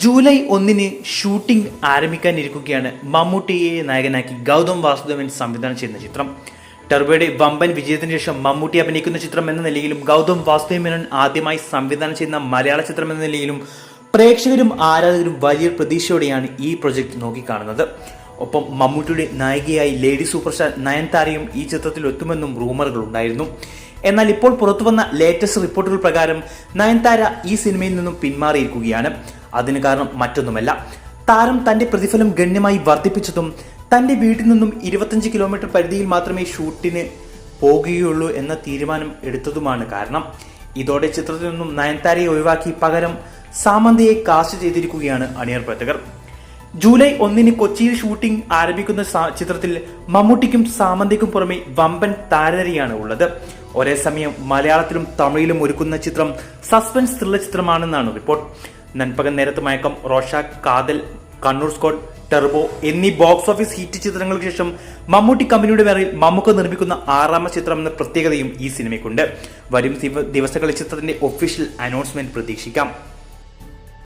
July 1 shooting ആരംഭിക്കാനിരിക്കുകയാണ് മമ്മൂട്ടിയെ നായകനാക്കി ഗൗതം വാസുദേവൻ സംവിധാനം ചെയ്യുന്ന ചിത്രം. ടർബോയുടെ വമ്പൻ വിജയത്തിന് ശേഷം മമ്മൂട്ടി അഭിനയിക്കുന്ന ചിത്രം എന്ന നിലയിലും ഗൗതം വാസുദേവൻ മേനോൻ ആദ്യമായി സംവിധാനം ചെയ്യുന്ന മലയാള ചിത്രം എന്ന നിലയിലും പ്രേക്ഷകരും ആരാധകരും വലിയ പ്രതീക്ഷയോടെയാണ് ഈ പ്രൊജക്ട് നോക്കിക്കാണുന്നത്. ഒപ്പം മമ്മൂട്ടിയുടെ നായികയായി ലേഡി സൂപ്പർ സ്റ്റാർ നയൻതാരയും ഈ ചിത്രത്തിൽ എത്തുമെന്നും റൂമറുകൾ ഉണ്ടായിരുന്നു. എന്നാൽ ഇപ്പോൾ പുറത്തുവന്ന ലേറ്റസ്റ്റ് റിപ്പോർട്ടുകൾ പ്രകാരം നയൻതാര ഈ സിനിമയിൽ നിന്നും പിന്മാറിയിരിക്കുകയാണ്. അതിന് കാരണം മറ്റൊന്നുമല്ല, താരം തന്റെ പ്രതിഫലം ഗണ്യമായി വർദ്ധിപ്പിച്ചതും തന്റെ വീട്ടിൽ നിന്നും 25 കിലോമീറ്റർ പരിധിയിൽ മാത്രമേ ഷൂട്ടിന് പോകുകയുള്ളൂ എന്ന തീരുമാനം എടുത്തതുമാണ് കാരണം. ഇതോടെ ചിത്രത്തിൽ നിന്നും നയൻതാരയെ ഒഴിവാക്കി പകരം സാമന്തയെ കാസ്റ്റ് ചെയ്തിരിക്കുകയാണ് അണിയർ പ്രവർത്തകർ. ജൂലൈ 1 കൊച്ചിയിൽ ഷൂട്ടിംഗ് ആരംഭിക്കുന്ന ചിത്രത്തിൽ മമ്മൂട്ടിക്കും സാമന്തയ്ക്കും പുറമെ വമ്പൻ താരനിരയാണ് ഉള്ളത്. ഒരേ സമയം മലയാളത്തിലും തമിഴിലും ഒരുക്കുന്ന ചിത്രം സസ്പെൻസ് ത്രില്ലർ ചിത്രമാണെന്നാണ് റിപ്പോർട്ട്. നൻപകൽ നേരത്ത് മയക്കം, റോഷാക്ക്, കാതൽ, കണ്ണൂർ സ്ക്വാഡ്, ടെർബോ എന്നീ ബോക്സ് ഓഫീസ് ഹിറ്റ് ചിത്രങ്ങൾക്ക് ശേഷം മമ്മൂട്ടി കമ്പനിയുടെ പേരിൽ മമ്മൂക്ക നിർമ്മിക്കുന്ന 6ാമത്തെ ചിത്രം എന്ന പ്രത്യേകതയും ഈ സിനിമയ്ക്കുണ്ട്. വരും ദിവസങ്ങളിൽ ചിത്രത്തിന്റെ ഒഫീഷ്യൽ അനൗൺസ്മെന്റ് പ്രതീക്ഷിക്കാം.